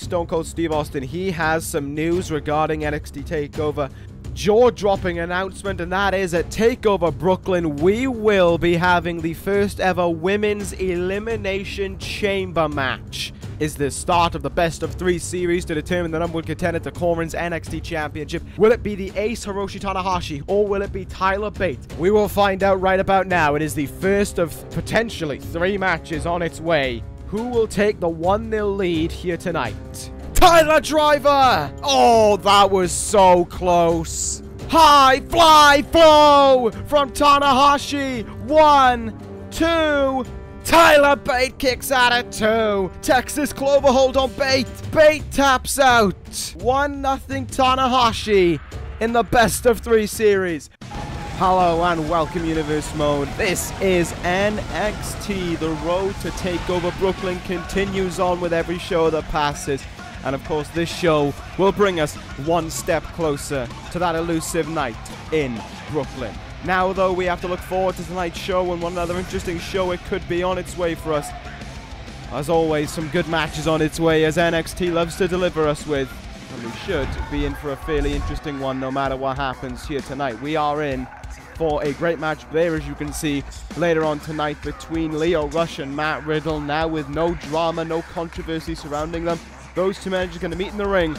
Stone Cold Steve Austin, he has some news regarding NXT TakeOver. Jaw-dropping announcement, and that is at TakeOver Brooklyn, we will be having the first ever women's Elimination Chamber match. Is the start of the best of 3 series to determine the #1 contender to Corin's NXT Championship. Will it be the ace Hiroshi Tanahashi, or will it be Tyler Bate? We will find out right about now. It is the first of potentially 3 matches on its way. Who will take the 1-0 lead here tonight? Tyler Driver! Oh, that was so close. High fly flow from Tanahashi. 1, 2. Tyler Bate kicks out at 2. Texas Clover hold on Bate. Bate taps out. 1-0 Tanahashi in the best of 3 series. Hello and welcome Universe Mode. This is NXT. The road to TakeOver Brooklyn continues on with every show that passes. And of course this show will bring us one step closer to that elusive night in Brooklyn. Now though, we have to look forward to tonight's show, and one another interesting show it could be on its way for us. As always, some good matches on its way, as NXT loves to deliver us with. And we should be in for a fairly interesting one no matter what happens here tonight. We are in for a great match there, as you can see, later on tonight between Lio Rush and Matt Riddle. Now with no drama, no controversy surrounding them. Those 2 men are going to meet in the ring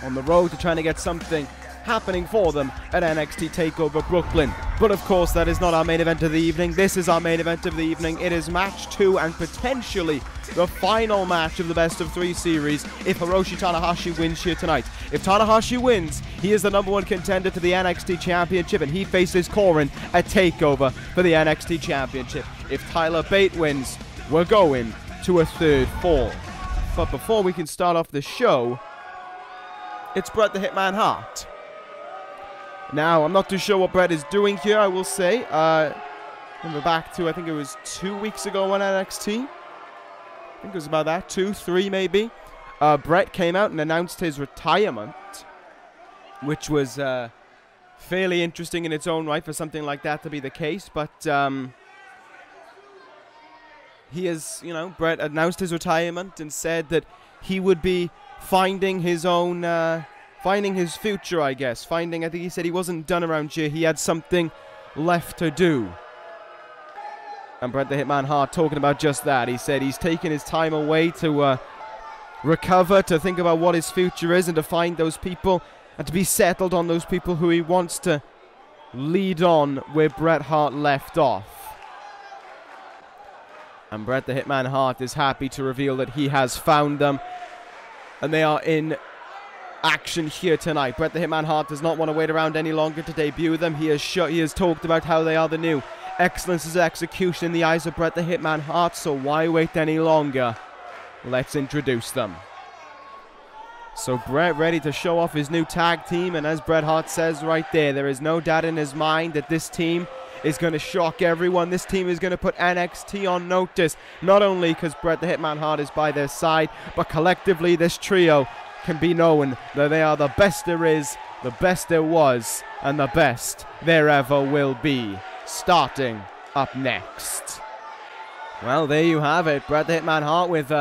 on the road to trying to get something happening for them at NXT TakeOver Brooklyn. But of course, that is not our main event of the evening. This is our main event of the evening. It is match 2 and potentially the final match of the best of 3 series if Hiroshi Tanahashi wins here tonight. If Tanahashi wins, he is the #1 contender to the NXT Championship, and he faces Corin at TakeOver for the NXT Championship. If Tyler Bate wins, we're going to a 3rd fall. But before we can start off the show, it's Bret the Hitman Hart. Now, I'm not too sure what Bret is doing here, I will say. We're back to, I think it was 2 weeks ago on NXT. I think it was about that, 2, 3 maybe. Bret came out and announced his retirement, which was fairly interesting in its own right for something like that to be the case. But he has, Bret announced his retirement and said that he would be finding his own, finding his future, I guess. I think he said he wasn't done around here. He had something left to do. And Bret the Hitman Hart talking about just that. He said he's taking his time away to recover, to think about what his future is, and to find those people, and to be settled on those people who he wants to lead on where Bret Hart left off. And Bret the Hitman Hart is happy to reveal that he has found them, and they are in action here tonight. Bret the Hitman Hart does not want to wait around any longer to debut them. He has talked about how they are the new excellence is execution in the eyes of Bret the Hitman Hart, so why wait any longer? Let's introduce them. So Bret ready to show off his new tag team, and as Bret Hart says right there is no doubt in his mind that this team is going to shock everyone. This team is going to put NXT on notice, not only because Bret the Hitman Hart is by their side, but collectively this trio can be known that they are the best there is, the best there was, and the best there ever will be. Starting up next. Well, there you have it. Bret the Hitman Hart with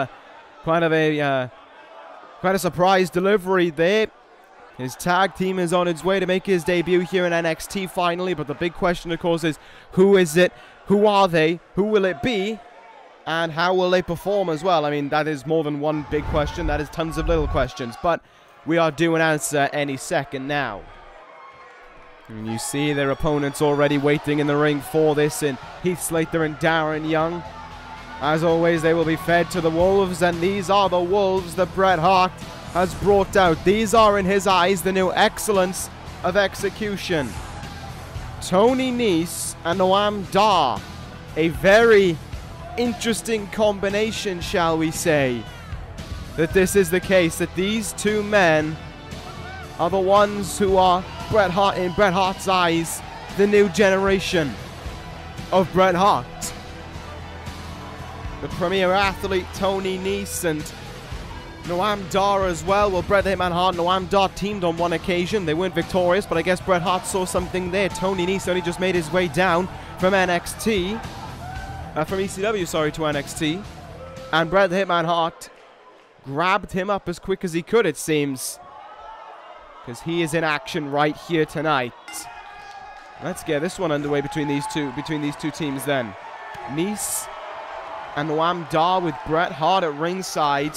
quite a surprise delivery there. His tag team is on its way to make his debut here in NXT finally, but the big question, of course, is who is it? Who are they? Who will it be? And how will they perform as well? I mean, that is more than one big question. That is tons of little questions, but we are due an answer any second now. And you see their opponents already waiting in the ring for this in Heath, Slater, and Darren Young. As always, they will be fed to the wolves, and these are the wolves that Bret Hart has brought out. These are, in his eyes, the new excellence of execution. Tony Nese and Noam Dar. A very interesting combination, shall we say. That this is the case, that these 2 men are the ones who are Bret Hart, in Bret Hart's eyes, the new generation of Bret Hart. The premier athlete Tony Nese and Noam Dar as well. Well, Bret the Hitman Hart and Noam Dar teamed on one occasion. They weren't victorious, but I guess Bret Hart saw something there. Tony Nese only just made his way down from NXT. From ECW, sorry, to NXT. And Bret the Hitman Hart grabbed him up as quick as he could, it seems. Because he is in action right here tonight. Let's get this one underway between these two teams then. Nice and Noam Dar with Bret Hart at ringside.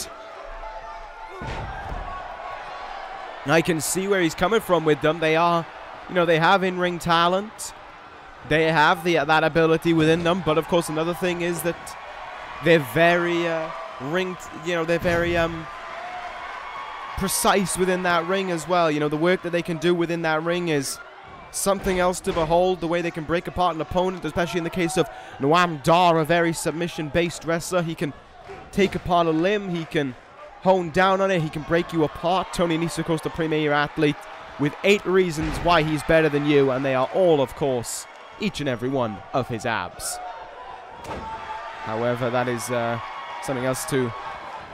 I can see where he's coming from with them. They are, you know, they have in-ring talent. They have that ability within them. But of course, another thing is that they're very they're very precise within that ring as well. You know, the work that they can do within that ring is something else to behold. The way they can break apart an opponent, especially in the case of Noam Dar, a very submission-based wrestler. He can take apart a limb. He can hone down on it. He can break you apart. Tony Nese, of course, the premier athlete, with 8 reasons why he's better than you, and they are all, of course, each and every one of his abs. However, that is something else to...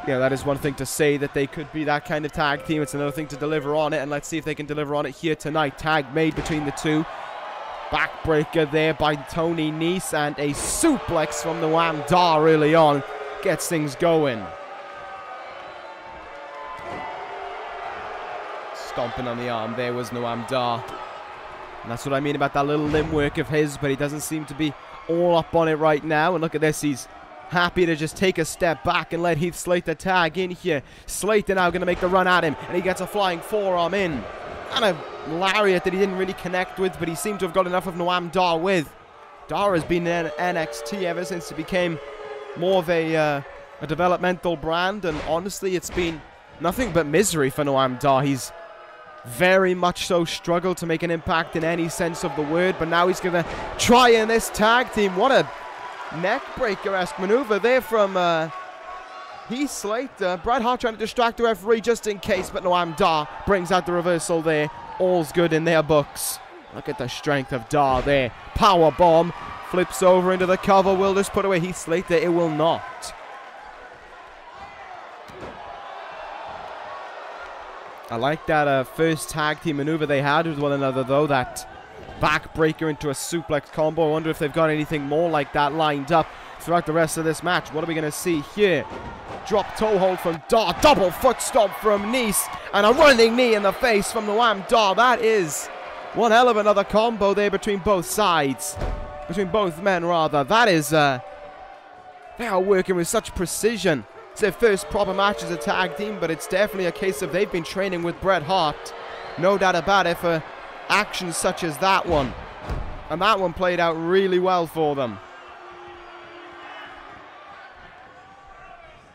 Yeah, that is one thing to say that they could be that kind of tag team. It's another thing to deliver on it, and let's see if they can deliver on it here tonight. Tag made between the two. Backbreaker there by Tony Nese, and a suplex from Noam Dar early on gets things going. Stomping on the arm there was Noam Dar. And that's what I mean about that little limb work of his, but he doesn't seem to be all up on it right now. And look at this, he's happy to just take a step back and let Heath Slater tag in here. Slater now going to make the run at him, and he gets a flying forearm in. And a lariat that he didn't really connect with, but he seemed to have got enough of Noam Dar with. Dar has been in NXT ever since it became more of a developmental brand, and honestly, it's been nothing but misery for Noam Dar. He's very much so struggled to make an impact in any sense of the word, but now he's going to try in this tag team. What a neck-breaker-esque maneuver there from Heath Slater. Bret Hart trying to distract the referee just in case, but Noam Dar brings out the reversal there. All's good in their books. Look at the strength of Dar there. Power bomb. Flips over into the cover. Will this put away Heath Slater? It will not. I like that first tag team maneuver they had with one another, though. That backbreaker into a suplex combo. I wonder if they've got anything more like that lined up throughout the rest of this match. What are we going to see here? Drop toe hold from Dar. Double foot stomp from Nese. And a running knee in the face from Noam Dar. That is one hell of another combo there between both sides. Between both men, rather. That is... they are working with such precision. It's their first proper match as a tag team, but it's definitely a case of they've been training with Bret Hart. No doubt about it, for actions such as that one. And that one played out really well for them.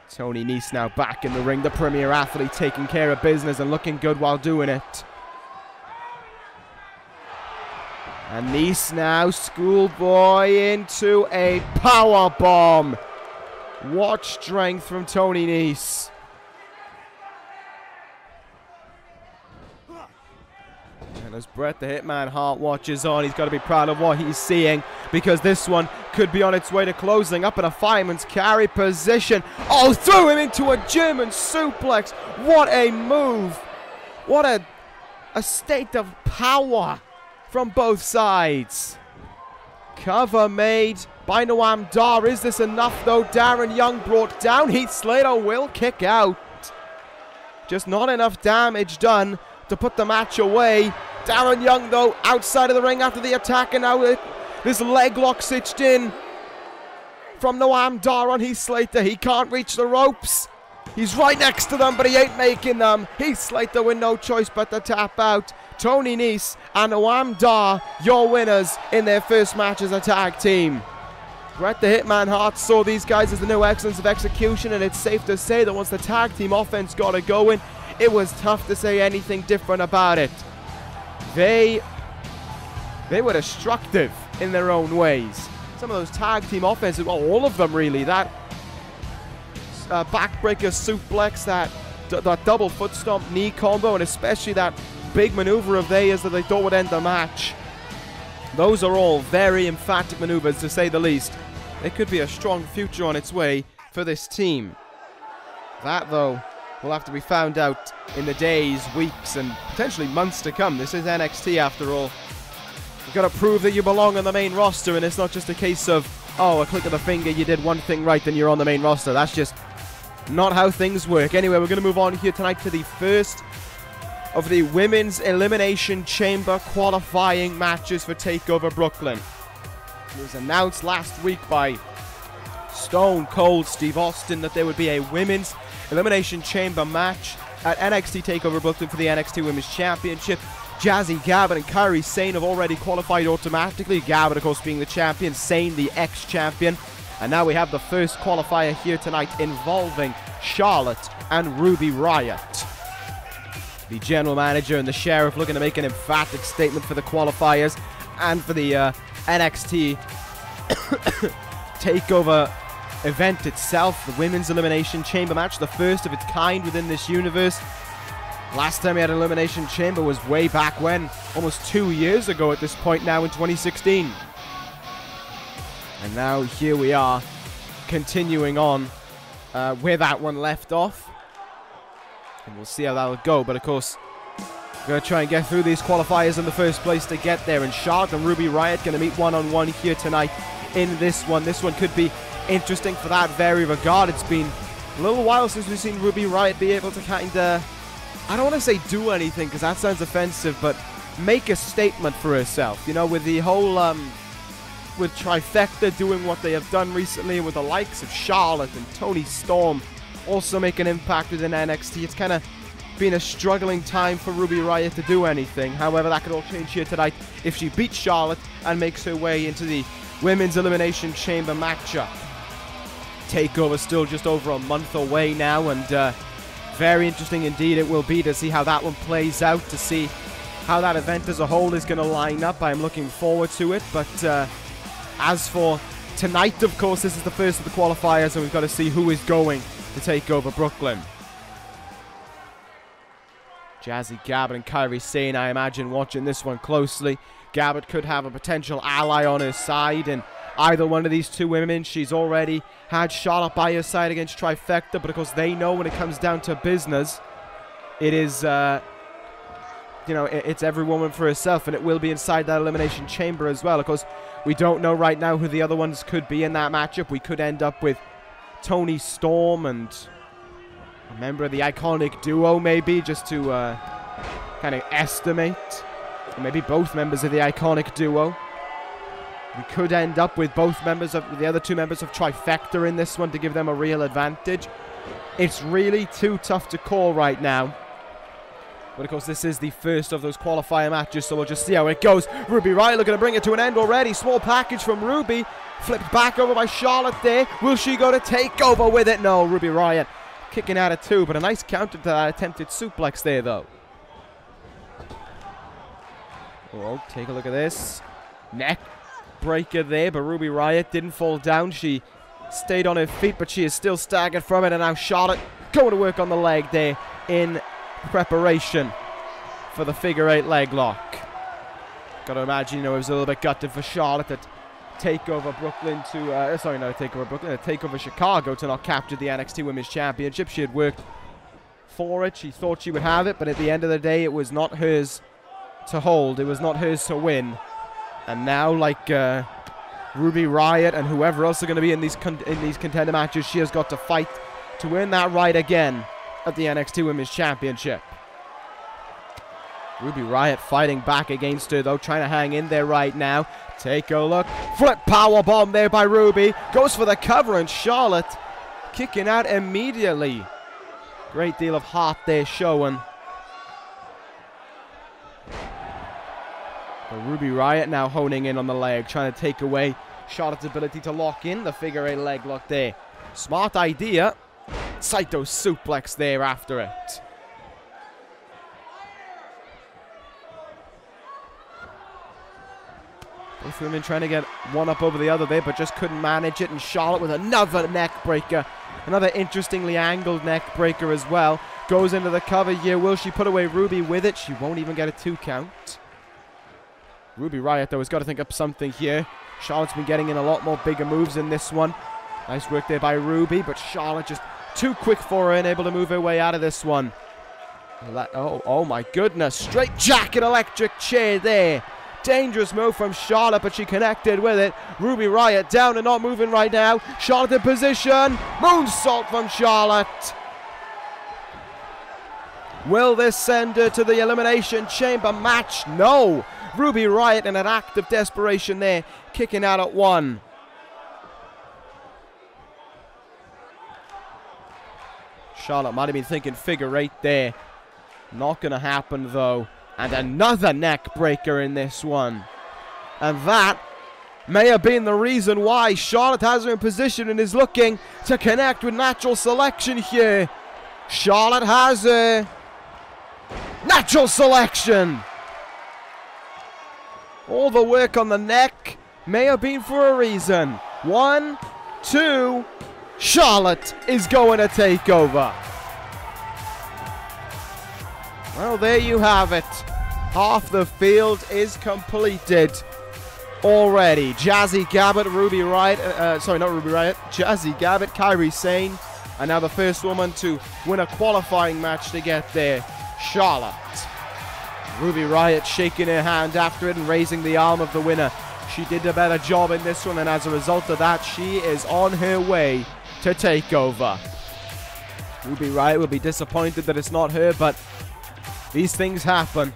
Tony Nese now back in the ring. The premier athlete taking care of business and looking good while doing it. And Nese now, schoolboy into a power bomb. What strength from Tony Nese. And as Bret the Hitman Hart watches on, he's got to be proud of what he's seeing, because this one could be on its way to closing. Up in a fireman's carry position. Oh, threw him into a German suplex. What a move. What a state of power from both sides. Cover made by Noam Dar. Is this enough, though? Darren Young brought down. Heath Slater will kick out. Just not enough damage done to put the match away. Darren Young, though, outside of the ring after the attack, and now this leg lock stitched in from Noam Dar on Heath Slater. He can't reach the ropes. He's right next to them, but he ain't making them. Heath Slater with no choice but to tap out. Tony Nese and Noam Dar, your winners in their first match as a tag team. Bret the Hitman Hart saw these guys as the new excellence of execution, and it's safe to say that once the tag team offense got it going, it was tough to say anything different about it. They were destructive in their own ways. Some of those tag team offenses, well, all of them really. That backbreaker suplex, that double foot stomp knee combo, and especially that big maneuver of theirs that they thought would end the match. Those are all very emphatic maneuvers, to say the least. There could be a strong future on its way for this team. That, though, will have to be found out in the days, weeks, and potentially months to come. This is NXT, after all. You've got to prove that you belong on the main roster, and it's not just a case of, oh, a click of the finger, you did one thing right, then you're on the main roster. That's just not how things work. Anyway, we're going to move on here tonight to the first of the Women's Elimination Chamber qualifying matches for TakeOver Brooklyn. It was announced last week by Stone Cold Steve Austin that there would be a Women's Elimination Chamber match at NXT TakeOver Brooklyn for the NXT Women's Championship. Jazzy Gabert and Kairi Sane have already qualified automatically. Gabert, of course, being the champion, Sane the ex-champion. And now we have the first qualifier here tonight involving Charlotte and Ruby Riot. The general manager and the sheriff looking to make an emphatic statement for the qualifiers and for the NXT TakeOver event itself. The Women's Elimination Chamber match, the first of its kind within this universe. Last time we had an Elimination Chamber was way back when, almost 2 years ago at this point now in 2016. And now here we are, continuing on where that one left off. And we'll see how that'll go, but of course, we're going to try and get through these qualifiers in the first place to get there. And Charlotte and Ruby Riot going to meet one-on-one here tonight in this one. This one could be interesting for that very regard. It's been a little while since we've seen Ruby Riot be able to kind of, I don't want to say do anything because that sounds offensive, but make a statement for herself. You know, with the whole, with Trifecta doing what they have done recently, with the likes of Charlotte and Toni Storm also make an impact within NXT. It's kind of been a struggling time for Ruby Riot to do anything. However, that could all change here tonight if she beats Charlotte and makes her way into the Women's Elimination Chamber matchup. TakeOver still just over a month away now, and very interesting indeed it will be to see how that one plays out, to see how that event as a whole is going to line up. I'm looking forward to it, but as for tonight, of course, this is the first of the qualifiers, and we've got to see who is going to take over Brooklyn. Jazzy Gabert and Kairi Sane, I imagine, watching this one closely. Gabert could have a potential ally on her side, and either one of these two women. She's already had Charlotte by her side against Trifecta, but of course they know when it comes down to business, it is, you know, it's every woman for herself, and it will be inside that Elimination Chamber as well. Of course, we don't know right now who the other ones could be in that matchup. We could end up with Toni Storm and a member of the Iconic Duo, maybe, just to kind of estimate. Or maybe both members of the Iconic Duo. We could end up with both members of the other two members of Trifecta in this one to give them a real advantage. It's really too tough to call right now. But of course, this is the first of those qualifier matches, so we'll just see how it goes. Ruby Riot looking to bring it to an end already. Small package from Ruby. Flipped back over by Charlotte there. Will she go to TakeOver with it? No, Ruby Riot kicking out of two, but a nice counter to that attempted suplex there, though. Oh, take a look at this. Neck breaker there, but Ruby Riot didn't fall down. She stayed on her feet, but she is still staggered from it, and now Charlotte going to work on the leg there in preparation for the figure 8 leg lock. Gotta imagine, you know, it was a little bit gutted for Charlotte at TakeOver Brooklyn to, sorry, not TakeOver Brooklyn, TakeOver Chicago to not capture the NXT Women's Championship. She had worked for it. She thought she would have it, but at the end of the day, it was not hers to hold. It was not hers to win. And now, like Ruby Riot and whoever else are going to be in these contender matches, she has got to fight to win that right again at the NXT Women's Championship. Ruby Riot fighting back against her, though, trying to hang in there right now. Take a look. Flip powerbomb there by Ruby. Goes for the cover, and Charlotte kicking out immediately. Great deal of heart there showing. But Ruby Riot now honing in on the leg, trying to take away Charlotte's ability to lock in the figure 8 leg lock there. Smart idea. Saito suplex there after it. Both women trying to get one up over the other there, but just couldn't manage it. And Charlotte with another neck breaker. Another interestingly angled neck breaker as well. Goes into the cover here. Will she put away Ruby with it? She won't even get a 2 count. Ruby Riot, though, has got to think up something here. Charlotte's been getting in a lot more bigger moves in this one. Nice work there by Ruby, but Charlotte just too quick for her and able to move her way out of this one. Oh my goodness. Straight jacket electric chair there. Dangerous move from Charlotte, but she connected with it. Ruby Riot down and not moving right now. Charlotte in position. Moonsault from Charlotte. Will this send her to the Elimination Chamber match? No. Ruby Riot in an act of desperation there, kicking out at 1. Charlotte might have been thinking figure 8 there. Not going to happen though. And another neck breaker in this one. And that may have been the reason why Charlotte has her in position and is looking to connect with natural selection here. Charlotte has her. Natural selection. All the work on the neck may have been for a reason. 1, 2. Charlotte is going to take over. Well, there you have it. Half the field is completed already. Jazzy Gabert, Ruby Riot, sorry, not Ruby Riot, Jazzy Gabert, Kairi Sane, and now the first woman to win a qualifying match to get there, Charlotte. Ruby Riot shaking her hand after it and raising the arm of the winner. She did a better job in this one, and as a result of that, she is on her way to take over. Ruby Riot will be disappointed that it's not her, but these things happen,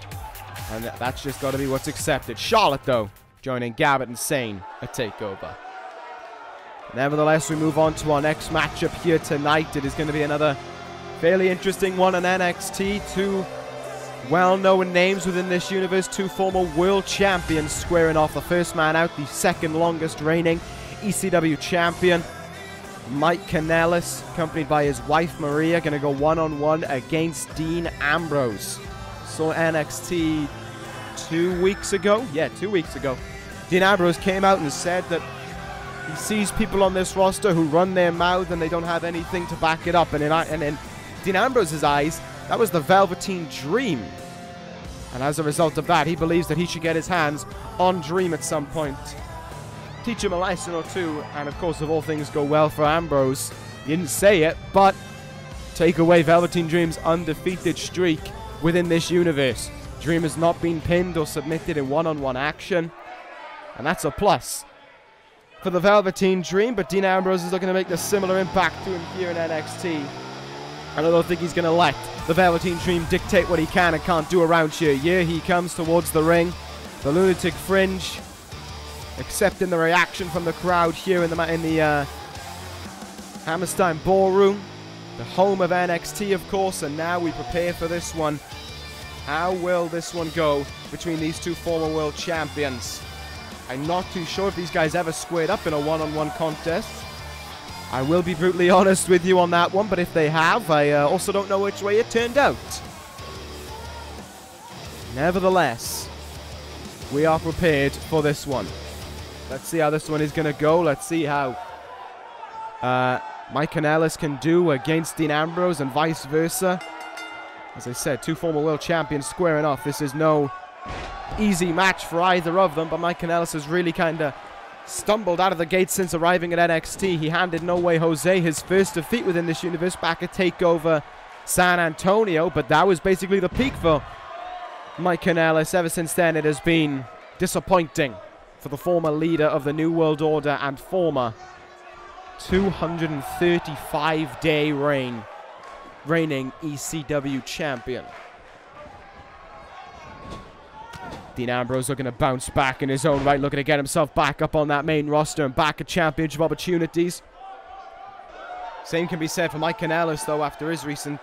and that's just got to be what's accepted. Charlotte, though, joining Gabert and Sane at TakeOver. Nevertheless, we move on to our next matchup here tonight. It is going to be another fairly interesting one on NXT. Two well-known names within this universe, two former world champions squaring off. The first man out, the second longest reigning ECW champion, Mike Kanellis, accompanied by his wife Maria, going to go one-on-one against Dean Ambrose. So NXT 2 weeks ago? Yeah, 2 weeks ago. Dean Ambrose came out and said that he sees people on this roster who run their mouth and they don't have anything to back it up. And in Dean Ambrose's eyes, that was the Velveteen Dream. And as a result of that, he believes that he should get his hands on Dream at some point. Teach him a lesson or two, and of course, if all things go well for Ambrose, he didn't say it, but take away Velveteen Dream's undefeated streak within this universe. Dream has not been pinned or submitted in one-on-one action, and that's a plus for the Velveteen Dream, but Dean Ambrose is looking to make a similar impact to him here in NXT. And I don't think he's going to let the Velveteen Dream dictate what he can and can't do around here. Here he comes towards the ring, the Lunatic Fringe, accepting the reaction from the crowd here in the Hammerstein Ballroom, the home of NXT, of course, and now we prepare for this one. How will this one go between these two former world champions? I'm not too sure if these guys ever squared up in a one-on-one contest. I will be brutally honest with you on that one, but if they have, I also don't know which way it turned out. Nevertheless, we are prepared for this one. Let's see how this one is going to go. Let's see how Mike Kanellis can do against Dean Ambrose and vice versa. As I said, two former world champions squaring off. This is no easy match for either of them, but Mike Kanellis has really kind of stumbled out of the gate since arriving at NXT. He handed No Way Jose his first defeat within this universe back at TakeOver San Antonio, but that was basically the peak for Mike Kanellis. Ever since then, it has been disappointing for the former leader of the New World Order and former 235-day reigning ECW champion. Dean Ambrose looking to bounce back in his own right, looking to get himself back up on that main roster and back at championship opportunities. Same can be said for Mike Kanellis, though, after his recent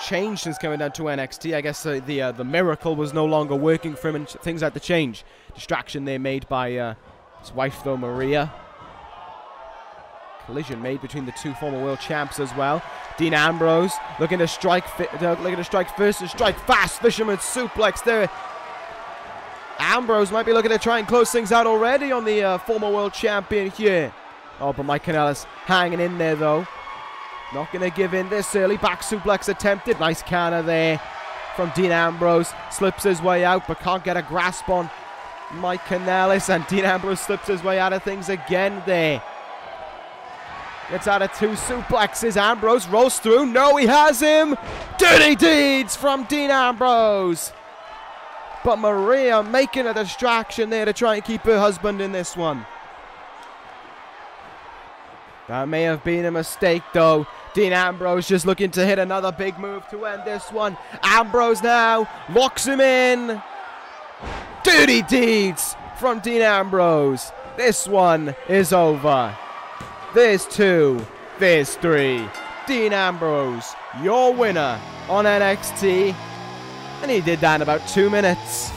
change since coming down to NXT. I guess the miracle was no longer working for him and things had to change. Distraction there made by his wife, though, Maria. Collision made between the two former world champs as well. Dean Ambrose looking to strike first and strike fast. Fisherman suplex there. Ambrose might be looking to try and close things out already on the former world champion here. Oh, but Mike Kanellis hanging in there, though. Not going to give in this early. Back suplex attempted. Nice counter there from Dean Ambrose. Slips his way out, but can't get a grasp on Mike Kanellis. And Dean Ambrose slips his way out of things again there. Gets out of two suplexes. Ambrose rolls through. No, he has him. Dirty deeds from Dean Ambrose. But Maria making a distraction there to try and keep her husband in this one. That may have been a mistake, though. Dean Ambrose just looking to hit another big move to end this one. Ambrose now locks him in. Dirty deeds from Dean Ambrose. This one is over. There's 2. There's 3. Dean Ambrose, your winner on NXT. And he did that in about 2 minutes.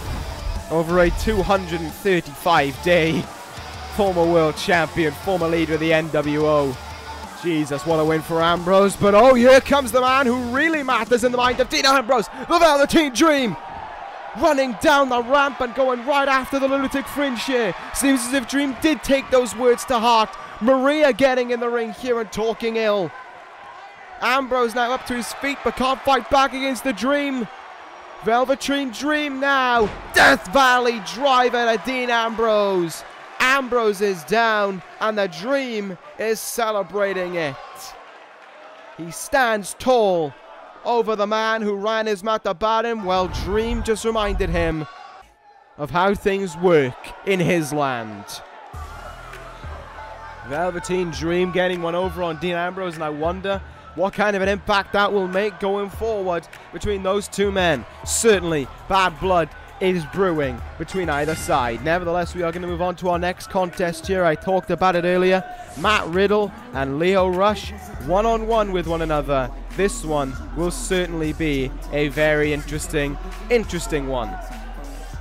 Over a 235-day. Former world champion, former leader of the NWO. Jesus, what a win for Ambrose. But oh, here comes the man who really matters in the mind of Dean Ambrose. The Velveteen Dream. Running down the ramp and going right after the Lunatic Fringe here. Seems as if Dream did take those words to heart. Maria getting in the ring here and talking ill. Ambrose now up to his feet but can't fight back against the Dream. Velveteen Dream now. Death Valley driver to Dean Ambrose. Ambrose is down and the Dream is celebrating it. He stands tall over the man who ran his mouth about him. Well, Dream just reminded him of how things work in his land. Velveteen Dream getting one over on Dean Ambrose, and I wonder what kind of an impact that will make going forward between those two men. Certainly, bad blood is brewing between either side. Nevertheless, we are going to move on to our next contest here. I talked about it earlier. Matt Riddle and Lio Rush one-on-one with one another. This one will certainly be a very interesting one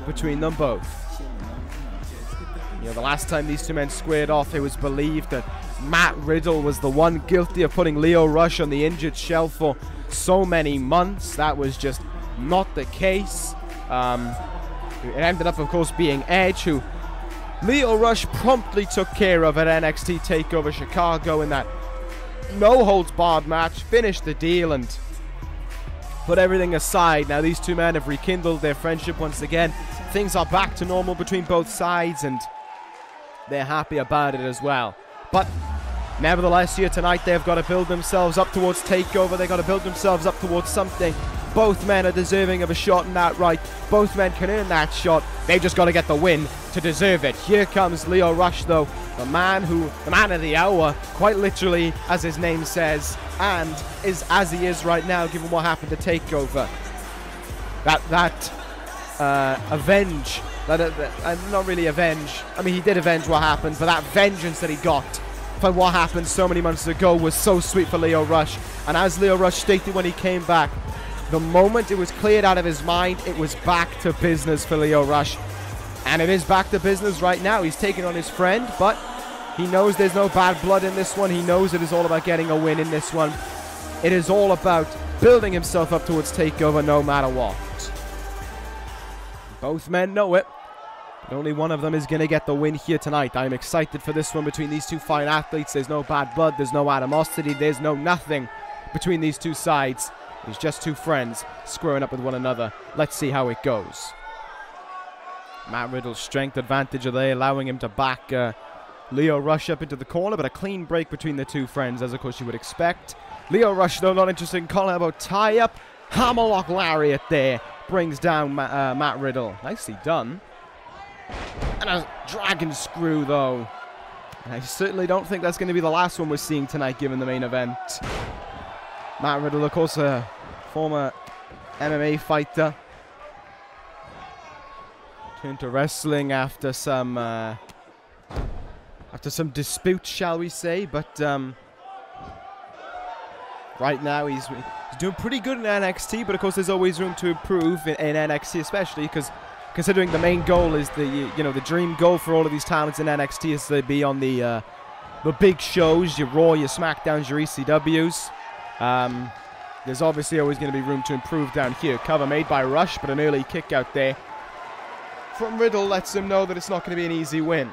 between them both. You know, the last time these two men squared off, it was believed that Matt Riddle was the one guilty of putting Lio Rush on the injured shelf for so many months. That was just not the case. It ended up, of course, being Edge, who Lio Rush promptly took care of at NXT TakeOver Chicago in that no-holds-barred match, finished the deal and put everything aside. Now these two men have rekindled their friendship once again. Things are back to normal between both sides and they're happy about it as well. But nevertheless, here tonight they've got to build themselves up towards TakeOver. They've got to build themselves up towards something. Both men are deserving of a shot in that right. Both men can earn that shot. They've just got to get the win to deserve it. Here comes Lio Rush, though. The man of the hour, quite literally, as his name says, and is as he is right now, given what happened to TakeOver. Not really avenge. I mean, he did avenge what happened, but that vengeance that he got for what happened so many months ago was so sweet for Lio Rush. And as Lio Rush stated when he came back, the moment it was cleared out of his mind, it was back to business for Lio Rush. And it is back to business right now. He's taking on his friend, but he knows there's no bad blood in this one. He knows it is all about getting a win in this one. It is all about building himself up towards TakeOver no matter what. Both men know it. But only one of them is going to get the win here tonight. I'm excited for this one between these two fine athletes. There's no bad blood. There's no animosity. There's no nothing between these two sides. It's just two friends squaring up with one another. Let's see how it goes. Matt Riddle's strength advantage are there, allowing him to back Lio Rush up into the corner, but a clean break between the two friends, as of course you would expect. Lio Rush, though, not interested in calling about tie-up. Hammerlock lariat there brings down Matt Riddle. Nicely done. And a dragon screw, though. And I certainly don't think that's going to be the last one we're seeing tonight, given the main event. Matt Riddle, of course, a former MMA fighter. Turned to wrestling after some dispute, shall we say. But right now he's doing pretty good in NXT. But of course, there's always room to improve in NXT, especially because considering the main goal is the dream goal for all of these talents in NXT is to be on the big shows, your Raw, your SmackDowns, your ECWs. There's obviously always going to be room to improve down here. Cover made by Rush, but an early kick out there from Riddle lets him know that it's not going to be an easy win.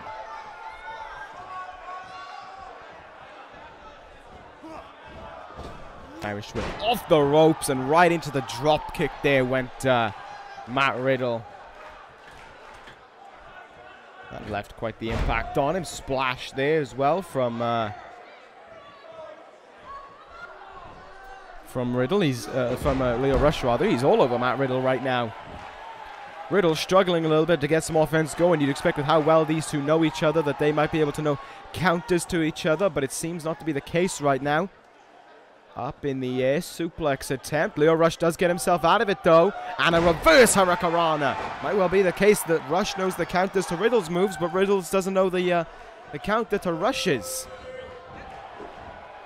Irish whip off the ropes and right into the drop kick there went Matt Riddle. That left quite the impact on him. Splash there as well from Riddle. He's from Lio Rush rather. He's all over Matt Riddle right now. Riddle struggling a little bit to get some offense going. You'd expect with how well these two know each other that they might be able to know counters to each other, but it seems not to be the case right now. Up in the air, suplex attempt. Lio Rush does get himself out of it though, and a reverse Hurricanrana. Might well be the case that Rush knows the counters to Riddle's moves, but Riddle doesn't know the counter to Rush's.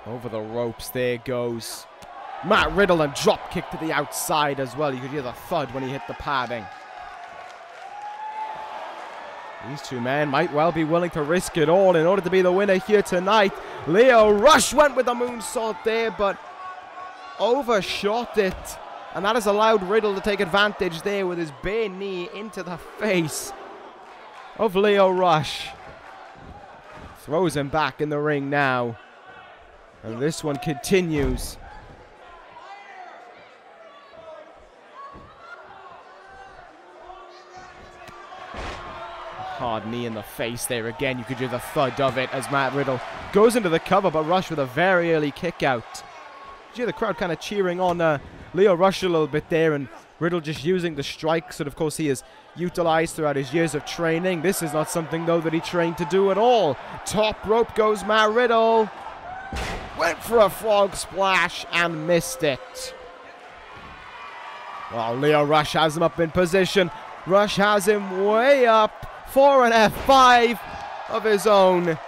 Over the ropes, there goes Matt Riddle, and drop kick to the outside as well. You could hear the thud when he hit the padding. These two men might well be willing to risk it all in order to be the winner here tonight. Lio Rush went with the moonsault there, but overshot it. And that has allowed Riddle to take advantage there with his bare knee into the face of Lio Rush. Throws him back in the ring now. And this one continues. Hard knee in the face there again. You could hear the thud of it as Matt Riddle goes into the cover, but Rush with a very early kick out. You hear the crowd kind of cheering on Lio Rush a little bit there, and Riddle just using the strikes that of course he has utilized throughout his years of training. This is not something though that he trained to do at all. Top rope goes Matt Riddle. Went for a frog splash and missed it. Well, Lio Rush has him up in position. Rush has him way up for an F5 of his own.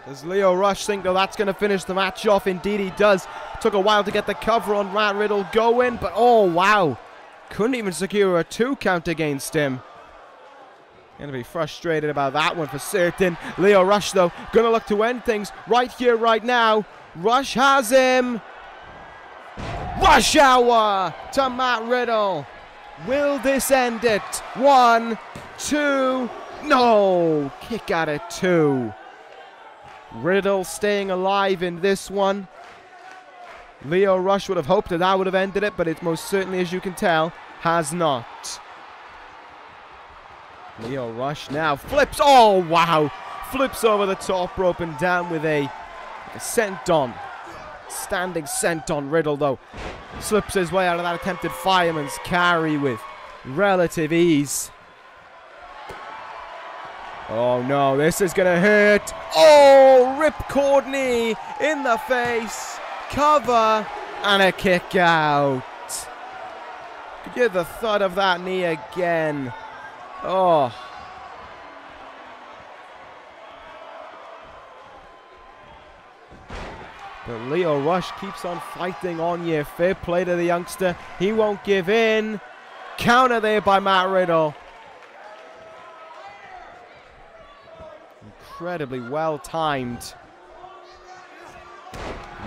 Does Lio Rush think that that's going to finish the match off? Indeed he does. Took a while to get the cover on Matt Riddle going, but oh wow. Couldn't even secure a 2 count against him. Going to be frustrated about that one for certain. Lio Rush though, going to look to end things right here, right now. Rush has him. Rush hour to Matt Riddle. Will this end it? 1, 2, no! Kick out at 2. Riddle staying alive in this one. Lio Rush would have hoped that that would have ended it, but it most certainly, as you can tell, has not. Lio Rush now flips. Oh, wow! Flips over the top rope and down with a senton. Standing senton. Riddle, though, slips his way out of that attempted fireman's carry with relative ease. Oh no, this is gonna hurt. Oh, ripcord knee in the face. Cover and a kick out. Could hear the thud of that knee again. Oh. But Lio Rush keeps on fighting on here. Fair play to the youngster. He won't give in. Counter there by Matt Riddle. Incredibly well timed.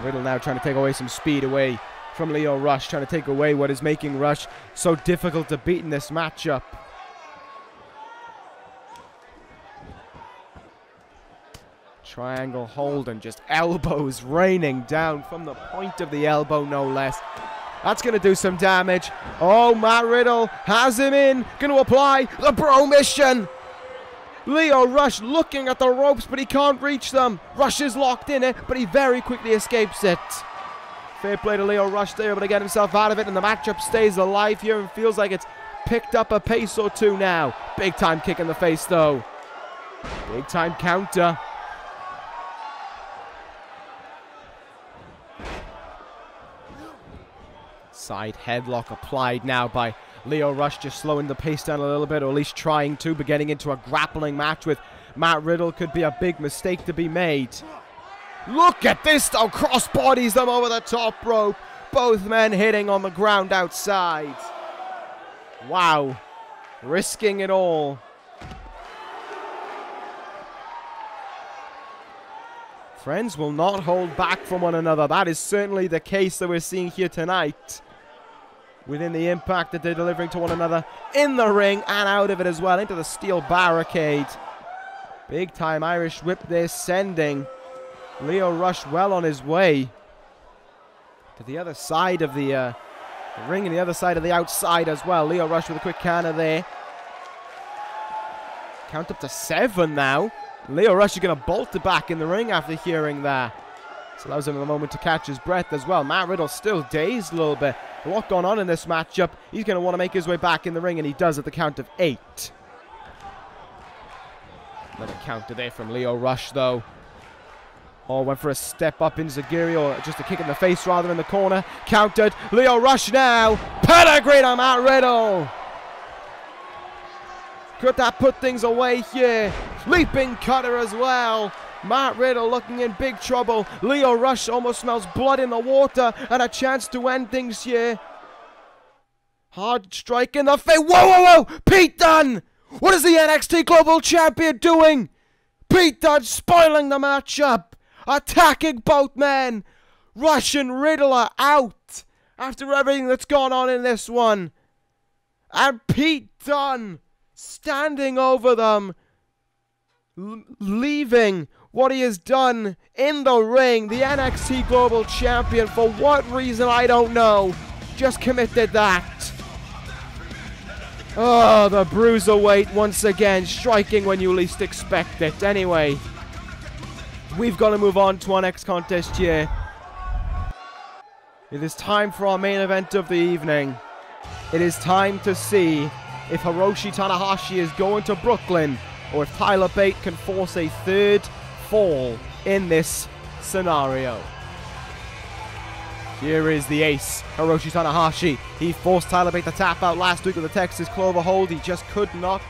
Riddle now trying to take away some speed away from Lio Rush. Trying to take away what is making Rush so difficult to beat in this matchup. Triangle hold and just elbows raining down from the point of the elbow, no less. That's going to do some damage. Oh, Matt Riddle has him in. Going to apply the bro mission. Lio Rush looking at the ropes, but he can't reach them. Rush is locked in it, but he very quickly escapes it. Fair play to Lio Rush there, able to get himself out of it, and the matchup stays alive here and feels like it's picked up a pace or two now. Big time kick in the face, though. Big time counter. Side headlock applied now by Lio Rush, just slowing the pace down a little bit, or at least trying to, but getting into a grappling match with Matt Riddle could be a big mistake to be made. Look at this though, cross bodies them over the top rope. Both men hitting on the ground outside. Wow, risking it all. Friends will not hold back from one another. That is certainly the case that we're seeing here tonight. Within the impact that they're delivering to one another in the ring and out of it as well, into the steel barricade. Big time Irish whip there, sending Lio Rush well on his way to the other side of the ring and the other side of the outside as well. Lio Rush with a quick counter there. Count up to 7 now. Lio Rush is going to bolt it back in the ring after hearing that. This allows him a moment to catch his breath as well. Matt Riddle still dazed a little bit. A lot going on in this matchup. He's going to want to make his way back in the ring, and he does at the count of 8. Another counter there from Lio Rush, though. Oh, went for a step up in Zagiri, or just a kick in the face rather in the corner. Countered. Lio Rush now. Pedigree on Matt Riddle. Could that put things away here? Leaping cutter as well. Matt Riddle looking in big trouble. Lio Rush almost smells blood in the water, and a chance to end things here. Hard strike in the face. Whoa, whoa, whoa! Pete Dunne! What is the NXT Global Champion doing? Pete Dunne spoiling the matchup. Attacking both men. Rush and Riddle are out after everything that's gone on in this one. And Pete Dunne standing over them, leaving what he has done in the ring. The NXT Global Champion, for what reason I don't know, just committed that. Oh, the Bruiserweight once again striking when you least expect it. Anyway, we've got to move on to our next contest here. It is time for our main event of the evening. It is time to see if Hiroshi Tanahashi is going to Brooklyn, or if Tyler Bate can force a third fall in this scenario. Here is the ace, Hiroshi Tanahashi. He forced Tyler Bate to tap out last week with the Texas Clover hold. He just could not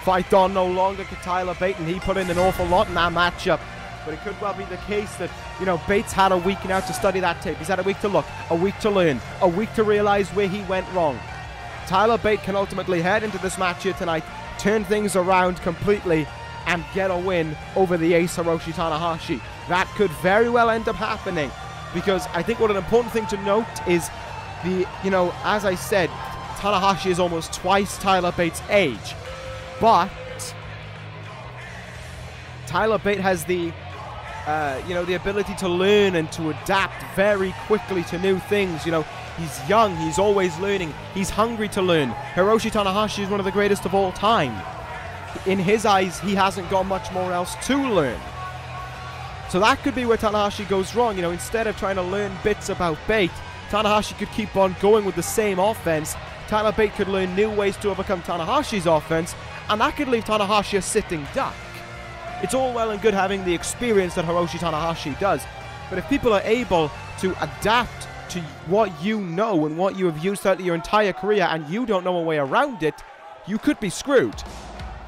fight on no longer could Tyler Bate, and he put in an awful lot in that matchup. But it could well be the case that, you know, Bates had a week now to study that tape. He's had a week to look, a week to learn, a week to realize where he went wrong. Tyler Bate can ultimately head into this match here tonight, turn things around completely, and get a win over the ace Hiroshi Tanahashi. That could very well end up happening, because I think what an important thing to note is as I said, Tanahashi is almost twice Tyler Bates' age, but Tyler Bate has the the ability to learn and to adapt very quickly to new things. He's young, he's always learning, he's hungry to learn. Hiroshi Tanahashi is one of the greatest of all time. In his eyes, he hasn't got much more else to learn. So that could be where Tanahashi goes wrong. Instead of trying to learn bits about Bate, Tanahashi could keep on going with the same offense. Tyler Bate could learn new ways to overcome Tanahashi's offense, and that could leave Tanahashi a sitting duck. It's all well and good having the experience that Hiroshi Tanahashi does, but if people are able to adapt to what you know and what you have used throughout your entire career, and you don't know a way around it, you could be screwed.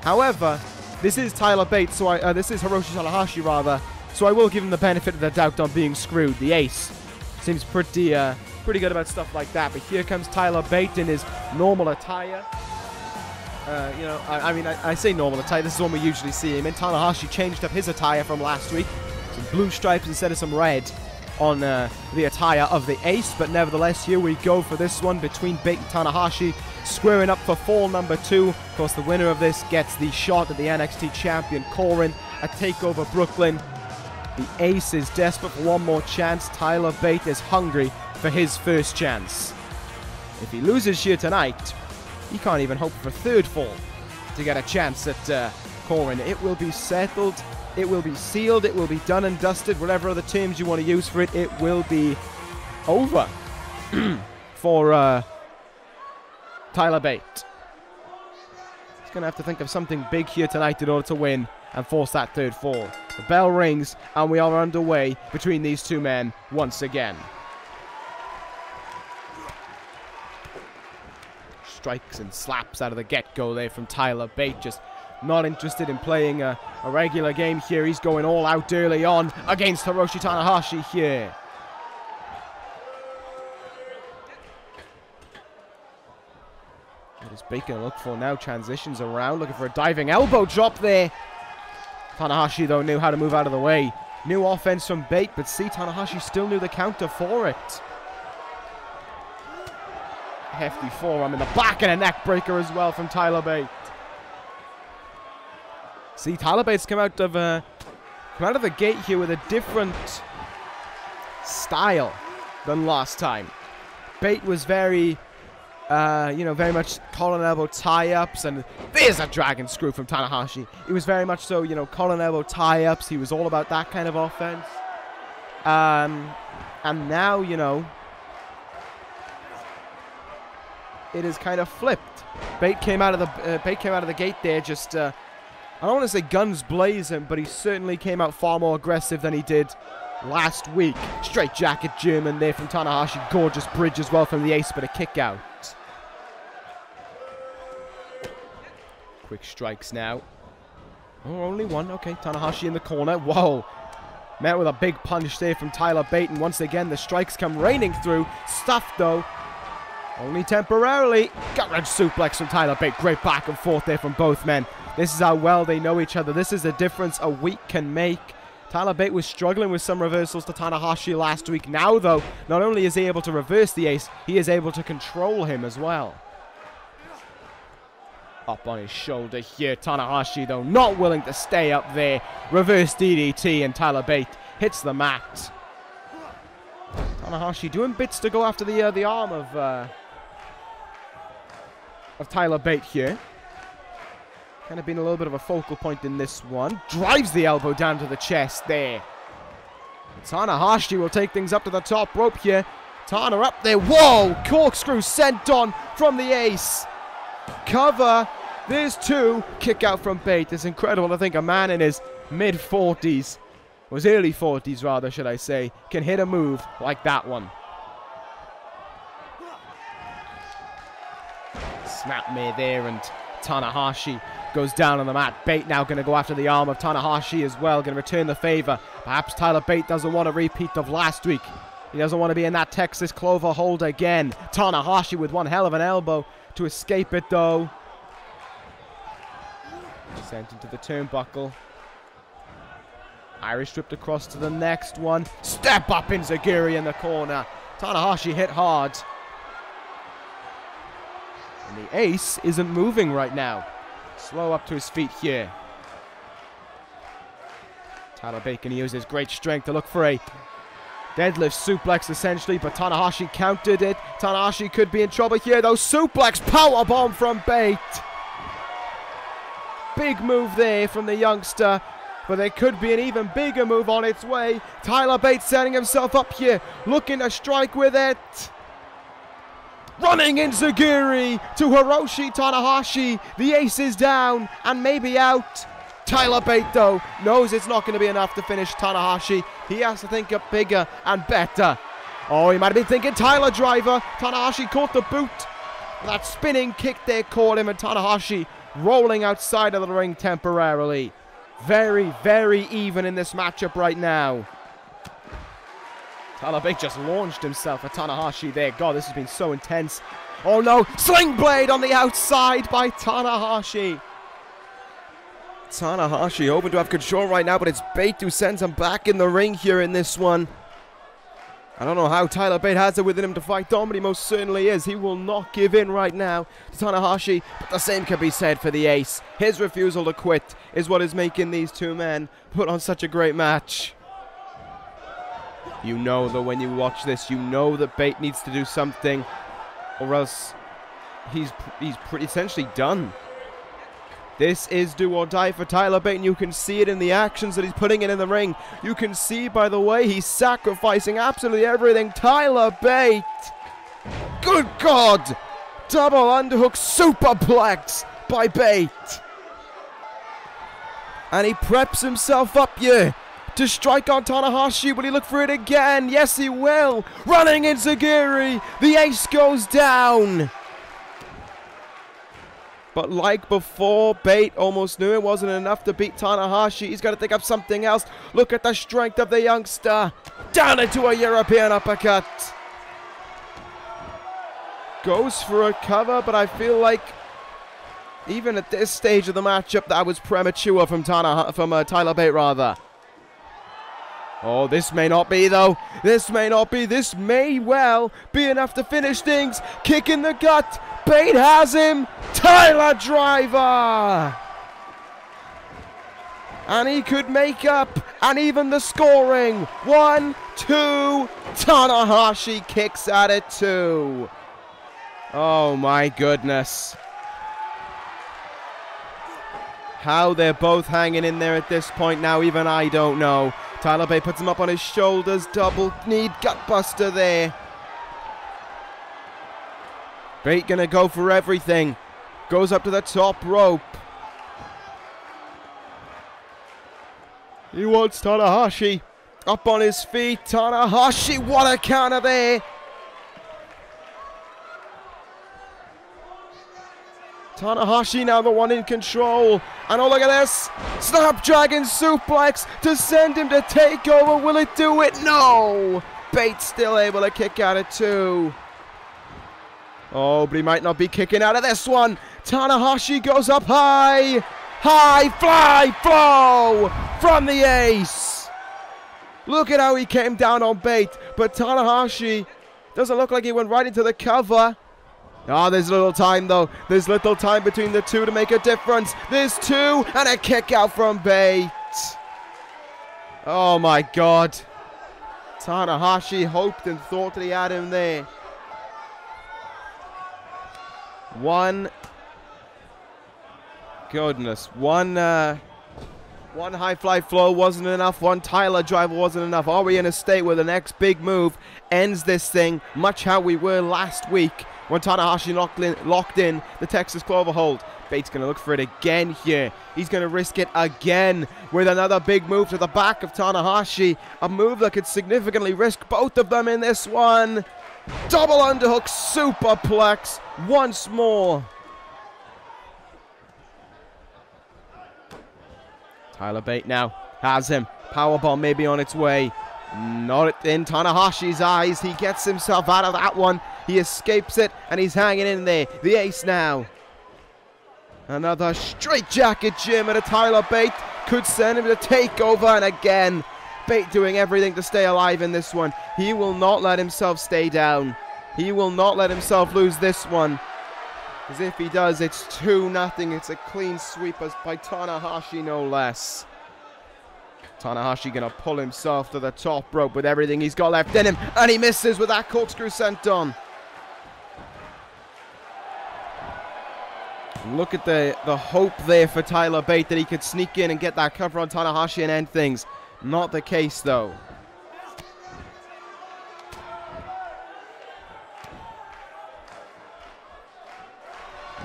However, this is Tyler Bate, this is Hiroshi Tanahashi rather, so I will give him the benefit of the doubt on being screwed. The ace seems pretty good about stuff like that, but here comes Tyler Bate in his normal attire. I say normal attire, this is one we usually see him in. Tanahashi changed up his attire from last week. Some blue stripes instead of some red on the attire of the ace, but nevertheless, here we go for this one between Bate and Tanahashi, squaring up for fall number 2. Of course, the winner of this gets the shot at the NXT champion Corin at TakeOver Brooklyn. The ace is desperate for one more chance. Tyler Bate is hungry for his first chance. If he loses here tonight, he can't even hope for a third fall to get a chance at Corin. It will be settled, it will be sealed, it will be done and dusted, whatever other terms you want to use for it. It will be over for Tyler Bate. He's going to have to think of something big here tonight in order to win and force that third fall. The bell rings, and we are underway between these two men once again. Strikes and slaps out of the get-go there from Tyler Bate, just not interested in playing a regular game here. He's going all out early on against Hiroshi Tanahashi here. What is Bate going to look for now? Transitions around, looking for a diving elbow drop there. Tanahashi, though, knew how to move out of the way. New offense from Bate, but see, Tanahashi still knew the counter for it. Hefty forearm in the back and a neck breaker as well from Tyler Bate. See, Tyler Bate's come out of the gate here with a different style than last time. Bate was very much collar and elbow tie-ups, and there's a dragon screw from Tanahashi. It was very much so, collar and elbow tie-ups. He was all about that kind of offense. And now, you know, it is kind of flipped. Bate came out of the gate there, just I don't want to say guns blazing, but he certainly came out far more aggressive than he did last week. Straight jacket German there from Tanahashi. Gorgeous bridge as well from the ace, but a kick out. Quick strikes now. Oh, only one. Okay, Tanahashi in the corner. Whoa. Met with a big punch there from Tyler Bate, and once again the strikes come raining through. Stuffed though. Only temporarily. Gut-wrench suplex from Tyler Bate. Great back and forth there from both men. This is how well they know each other. This is the difference a week can make. Tyler Bate was struggling with some reversals to Tanahashi last week. Now, though, not only is he able to reverse the ace, he is able to control him as well. Up on his shoulder here. Tanahashi, though, not willing to stay up there. Reverse DDT, and Tyler Bate hits the mat. Tanahashi doing bits to go after the arm of Tyler Bate here. Kind of been a little bit of a focal point in this one. Drives the elbow down to the chest there. Tanahashi will take things up to the top rope here. Tana up there. Whoa! Corkscrew sent on from the ace. Cover. There's two. Kick out from Bate. It's incredible to think a man in his mid-40s, or his early 40s rather, should I say, can hit a move like that one. Snapmare there, and Tanahashi goes down on the mat. Bate now going to go after the arm of Tanahashi as well. Going to return the favor. Perhaps Tyler Bate doesn't want a repeat of last week. He doesn't want to be in that Texas Clover hold again. Tanahashi with one hell of an elbow to escape it though. Sent into the turnbuckle. Irish stripped across to the next one. Step up in Zagiri in the corner. Tanahashi hit hard. And the ace isn't moving right now. Slow up to his feet here. Tyler Bate can use his great strength to look for a deadlift suplex essentially, but Tanahashi countered it. Tanahashi could be in trouble here though. Suplex powerbomb from Bate. Big move there from the youngster, but there could be an even bigger move on its way. Tyler Bate setting himself up here, looking to strike with it. Running in Zagiri to Hiroshi Tanahashi. The ace is down and maybe out. Tyler Bate, though, knows it's not going to be enough to finish Tanahashi. He has to think up bigger and better. Oh, he might have been thinking Tyler driver. Tanahashi caught the boot. That spinning kick there caught him, and Tanahashi rolling outside of the ring temporarily. Very, very even in this matchup right now. Tyler Bate just launched himself at Tanahashi there. God, this has been so intense. Oh no, sling blade on the outside by Tanahashi. Tanahashi hoping to have control right now, but it's Bate who sends him back in the ring here in this one. I don't know how Tyler Bate has it within him to fight on, but he most certainly is. He will not give in right now to Tanahashi, but the same can be said for the ace. His refusal to quit is what is making these two men put on such a great match. You know that when you watch this, you know that Bate needs to do something, or else he's pretty essentially done. This is do or die for Tyler Bate, and you can see it in the actions that he's putting in the ring. You can see by the way he's sacrificing absolutely everything. Tyler Bate! Good God! Double underhook superplex by Bate. And he preps himself up here to strike on Tanahashi. Will he look for it again? Yes, he will. Running in Zagiri. The ace goes down. But like before, Bate almost knew it wasn't enough to beat Tanahashi. He's got to think up something else. Look at the strength of the youngster. Down into a European uppercut. Goes for a cover, but I feel like even at this stage of the matchup, that was premature from Tyler Bate, rather. Oh, this may not be, though. This may not be. This may well be enough to finish things. Kick in the gut. Bate has him. Tyler driver. And he could make up. And even the scoring. 1, 2. Tanahashi kicks at it too. Oh, my goodness. How they're both hanging in there at this point now, even I don't know. Tyler Bate puts him up on his shoulders. Double knee gutbuster there. Bate gonna go for everything. Goes up to the top rope. He wants Tanahashi up on his feet. Tanahashi, what a counter there. Tanahashi now the one in control. And oh, look at this. Snapdragon suplex to send him to takeover. Will it do it? No. Bate's still able to kick out of 2. Oh, but he might not be kicking out of this one. Tanahashi goes up high. High fly flow from the ace. Look at how he came down on Bate. But Tanahashi doesn't look like he went right into the cover. Oh, there's little time though. There's little time between the two to make a difference. There's 2 and a kick out from Bate. Oh my God. Tanahashi hoped and thought that he had him there. One high fly flow wasn't enough. One Tyler driver wasn't enough. Are we in a state where the next big move ends this thing, much how we were last week when Tanahashi locked in the Texas Clover hold? Bate's going to look for it again here. He's going to risk it again with another big move to the back of Tanahashi. A move that could significantly risk both of them in this one. Double underhook superplex once more. Tyler Bate now has him. Powerbomb maybe on its way. Not in Tanahashi's eyes. He gets himself out of that one. He escapes it and he's hanging in there. The ace now. Another straight jacket German to Tyler Bate. Could send him to takeover, and again Bate doing everything to stay alive in this one. He will not let himself stay down. He will not let himself lose this one. Because if he does, it's 2-0. It's a clean sweep by Tanahashi, no less. Tanahashi going to pull himself to the top rope with everything he's got left in him. And he misses with that corkscrew senton. Look at the hope there for Tyler Bate that he could sneak in and get that cover on Tanahashi and end things. Not the case, though.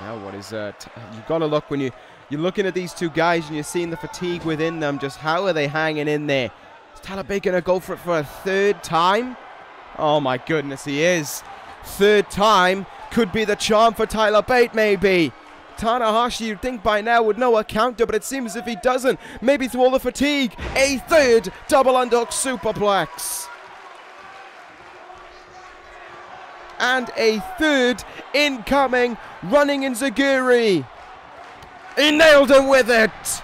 Now what is you've got to look when you're looking at these two guys and you're seeing the fatigue within them. Just how are they hanging in there? Is Tyler Bate going to go for it for a 3rd time? Oh my goodness, he is. 3rd time could be the charm for Tyler Bate, maybe. Tanahashi, you'd think by now would know a counter, but it seems as if he doesn't. Maybe through all the fatigue. A 3rd double underhook superplex. And a 3rd incoming running enziguri. He nailed him with it.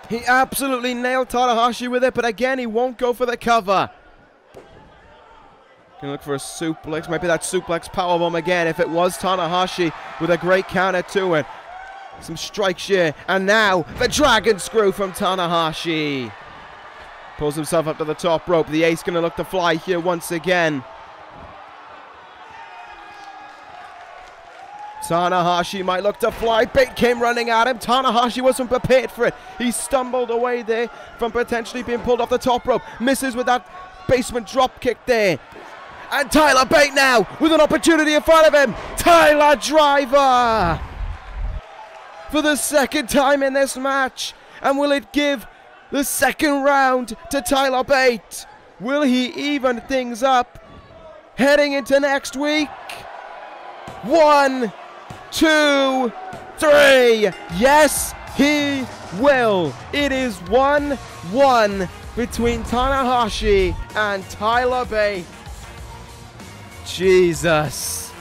He absolutely nailed Tanahashi with it, but again, he won't go for the cover. Gonna look for a suplex. Maybe that suplex powerbomb again if it was Tanahashi with a great counter to it. Some strikes here. And now the dragon screw from Tanahashi. Pulls himself up to the top rope. The ace gonna look to fly here once again. Tanahashi might look to fly. Bate came running at him. Tanahashi wasn't prepared for it. He stumbled away there from potentially being pulled off the top rope. Misses with that basement drop kick there. And Tyler Bate now with an opportunity in front of him. Tyler driver for the 2nd time in this match. And will it give the 2nd round to Tyler Bate? Will he even things up heading into next week? 1, 2, 3. Yes, he will. It is 1-1 between Tanahashi and Tyler Bate. Jesus.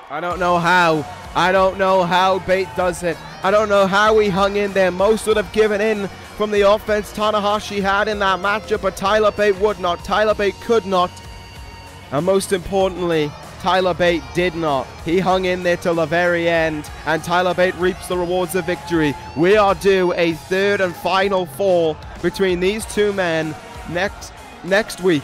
I don't know how Bate does it. I don't know how he hung in there. Most would have given in from the offense Tanahashi had in that matchup, but Tyler Bate would not. Tyler Bate could not. And most importantly, Tyler Bate did not. He hung in there till the very end, and Tyler Bate reaps the rewards of victory. We are due a 3rd and final fall between these two men next week.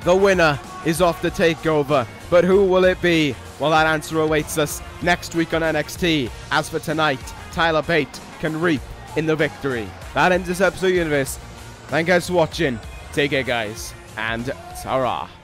The winner is off the takeover, but who will it be? Well, that answer awaits us next week on NXT. As for tonight, Tyler Bate can reap in the victory. That ends this episode of Universe. Thank you guys for watching. Take care, guys. And ta-ra.